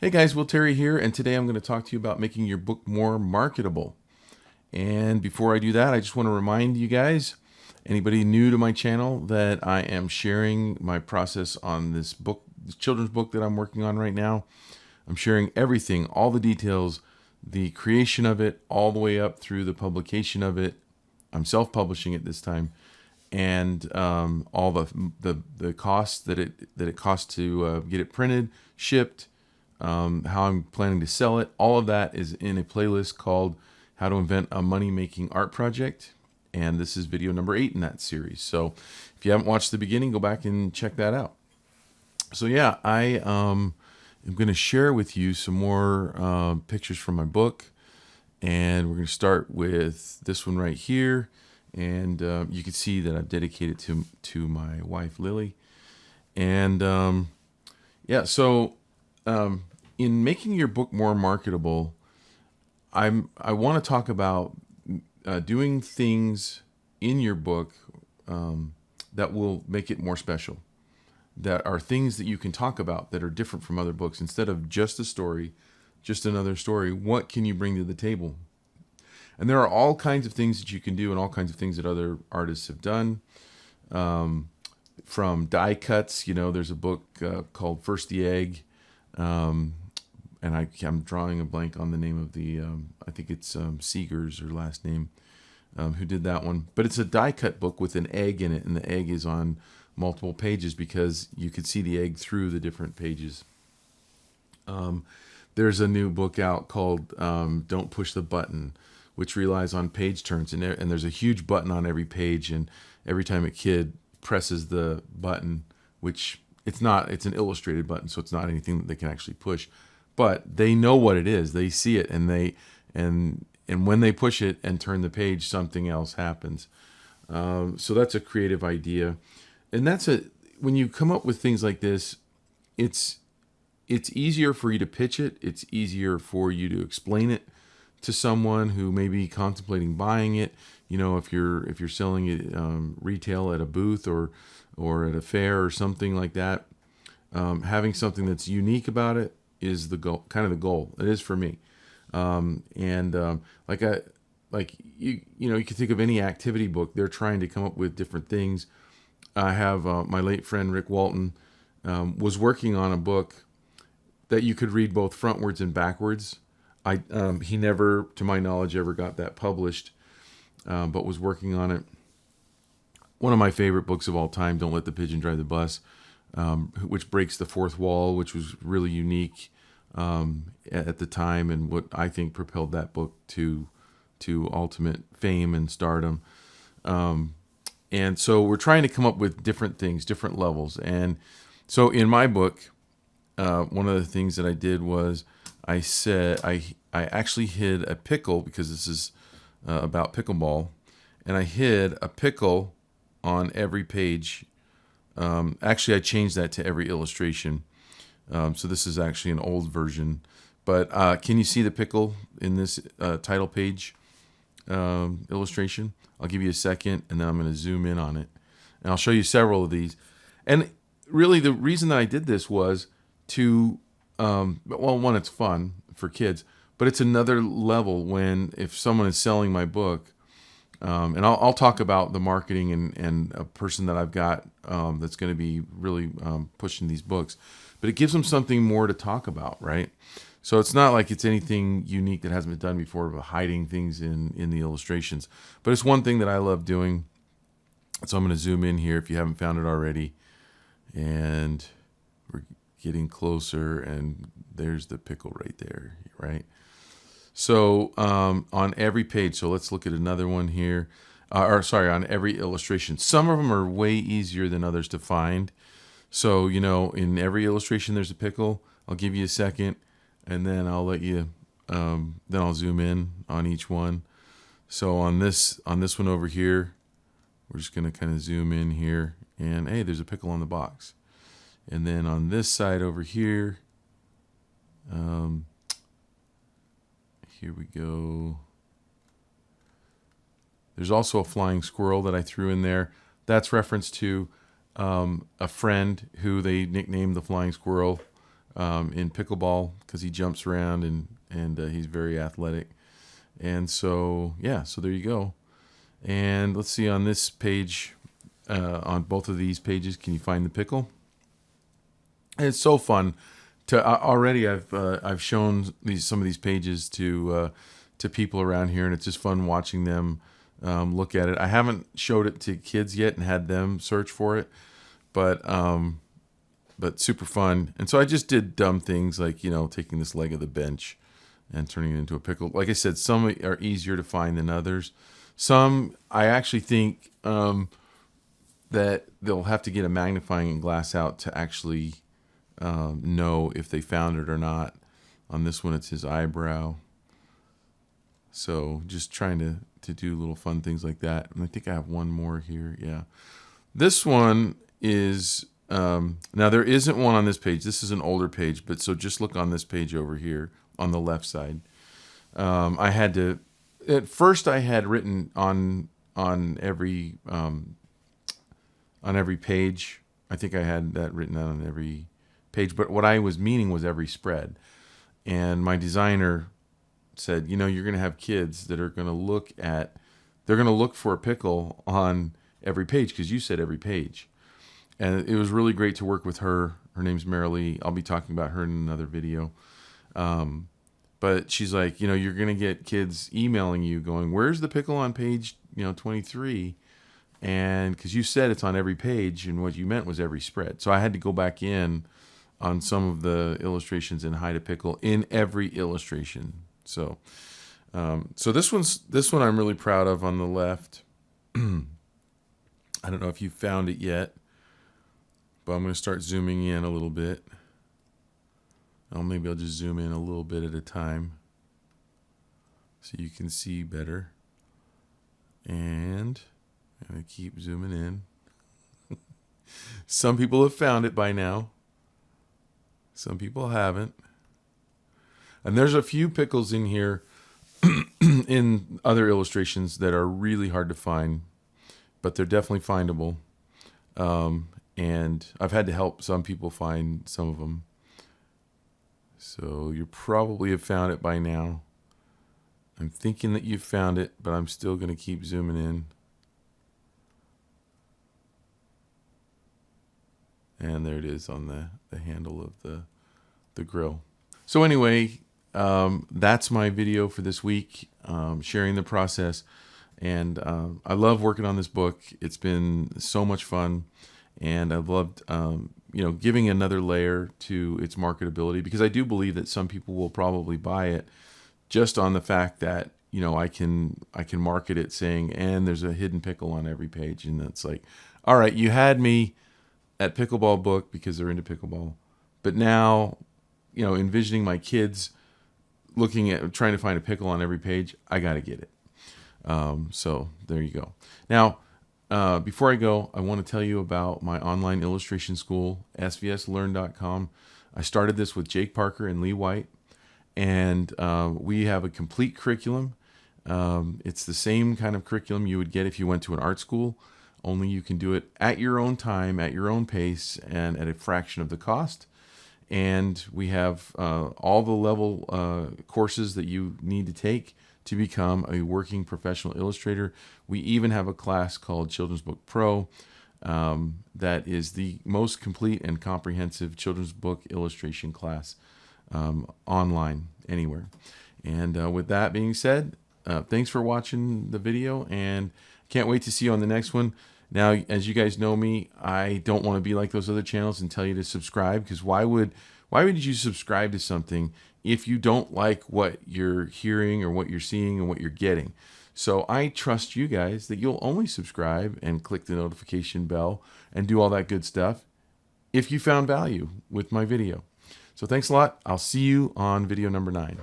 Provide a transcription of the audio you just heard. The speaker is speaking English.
Hey guys, Will Terry here, and today I'm going to talk to you about making your book more marketable. And before I do that, I just want to remind you guys, anybody new to my channel, that I am sharing my process on this book, this children's book that I'm working on right now. I'm sharing everything, all the details, the creation of it, all the way up through the publication of it. I'm self-publishing it this time, and all the costs that it costs to get it printed, shipped, how I'm planning to sell it. All of that is in a playlist called How to Invent a Money-Making Art Project. And this is video number 8 in that series. So if you haven't watched the beginning, go back and check that out. So yeah, I am going to share with you some more pictures from my book. And we're going to start with this one right here. And you can see that I've dedicated to my wife, Lily. And yeah, so in making your book more marketable, I want to talk about doing things in your book that will make it more special. That are things that you can talk about that are different from other books. Instead of just a story, just another story, what can you bring to the table? And there are all kinds of things that you can do and all kinds of things that other artists have done. From die cuts, there's a book called First the Egg. And I'm drawing a blank on the name of the, I think it's Seeger's, her last name, who did that one. But it's a die cut book with an egg in it, and the egg is on multiple pages because you could see the egg through the different pages. There's a new book out called Don't Push the Button, which relies on page turns, and there's a huge button on every page, and every time a kid presses the button, which it's an illustrated button, so it's not anything that they can actually push, but they know what it is. They see it, and when they push it and turn the page, something else happens. So that's a creative idea, and when you come up with things like this, it's easier for you to pitch it. It's easier for you to explain it to someone who may be contemplating buying it. If you're selling it retail at a booth or at a fair or something like that, having something that's unique about it is the goal, kind of the goal. It is for me. You can think of any activity book. They're trying to come up with different things. I have my late friend Rick Walton was working on a book that you could read both frontwards and backwards. He never, to my knowledge, ever got that published, but was working on it. One of my favorite books of all time, Don't Let the Pigeon Drive the Bus, which breaks the fourth wall, which was really unique at the time, and what I think propelled that book to ultimate fame and stardom. And so we're trying to come up with different things, different levels. And so in my book, one of the things that I did was I said I actually hid a pickle, because this is about pickleball, and I hid a pickle on every page. Actually, I changed that to every illustration. So this is actually an old version. But can you see the pickle in this title page illustration? I'll give you a second, and then I'm going to zoom in on it. And I'll show you several of these. And really, the reason that I did this was to, one, it's fun for kids, but it's another level if someone is selling my book. And I'll talk about the marketing and a person that I've got that's going to be really pushing these books. But it gives them something more to talk about, right? So it's not like it's anything unique that hasn't been done before, about hiding things in the illustrations. But it's one thing that I love doing. So I'm going to zoom in here if you haven't found it already. And we're getting closer, and there's the pickle right there, right? So on every page, so let's look at another one here. On every illustration. Some of them are way easier than others to find. So, in every illustration there's a pickle. I'll give you a second, and then I'll let you, then I'll zoom in on each one. So on this one over here, we're just going to kind of zoom in here, and hey, there's a pickle on the box. And then on this side over here, here we go. There's also a flying squirrel that I threw in there. That's reference to a friend who they nicknamed the flying squirrel. in pickleball because he jumps around and he's very athletic. And so, yeah, so there you go. And let's see on this page, on both of these pages, can you find the pickle? And it's so fun to already. I've shown some of these pages to people around here, and it's just fun watching them look at it. I haven't showed it to kids yet and had them search for it, but super fun. And so I just did dumb things like, taking this leg of the bench and turning it into a pickle. Like I said, some are easier to find than others. Some I actually think that they'll have to get a magnifying glass out to actually know if they found it or not. On this one, it's his eyebrow. So just trying to do little fun things like that. And I think I have one more here. Yeah. This one is, now there isn't one on this page. This is an older page, but so just look on this page over here on the left side. I had to, at first I had written on every page. I think I had that written out on every page, but what I was meaning was every spread. And my designer said, you're going to have kids that are going to look for a pickle on every page because you said every page. And it was really great to work with her. Her name's Marilee. I'll be talking about her in another video. But she's like, you're going to get kids emailing you going, where's the pickle on page 23? And because you said it's on every page, and what you meant was every spread. So I had to go back in on some of the illustrations and hide a pickle in every illustration. So this one I'm really proud of on the left. I don't know if you found it yet, but I'm going to start zooming in a little bit. Oh, maybe I'll just zoom in a little bit at a time so you can see better. And I'm going to keep zooming in. Some people have found it by now. Some people haven't. And there's a few pickles in here in other illustrations that are really hard to find, but they're definitely findable. And I've had to help some people find some of them. So you probably have found it by now. I'm thinking that you've found it, but I'm still going to keep zooming in. And there it is on the handle of the grill. So anyway, that's my video for this week, sharing the process. And I love working on this book. It's been so much fun. And I've loved, giving another layer to its marketability, because I do believe that some people will probably buy it just on the fact that, I can market it saying, and there's a hidden pickle on every page. And it's like, all right, you had me at pickleball book because they're into pickleball. But now, envisioning my kids trying to find a pickle on every page, I got to get it. So there you go. Now, before I go, I want to tell you about my online illustration school, svslearn.com. I started this with Jake Parker and Lee White, and we have a complete curriculum. It's the same kind of curriculum you would get if you went to an art school, only you can do it at your own time, at your own pace, and at a fraction of the cost. And we have all the level courses that you need to take to become a working professional illustrator. We even have a class called Children's Book Pro that is the most complete and comprehensive children's book illustration class online, anywhere. And with that being said, thanks for watching the video, and can't wait to see you on the next one. Now, as you guys know me, I don't want to be like those other channels and tell you to subscribe, because why would you subscribe to something if you don't like what you're hearing or what you're seeing and what you're getting? So I trust you guys that you'll only subscribe and click the notification bell and do all that good stuff if you found value with my video. So thanks a lot. I'll see you on video number 9.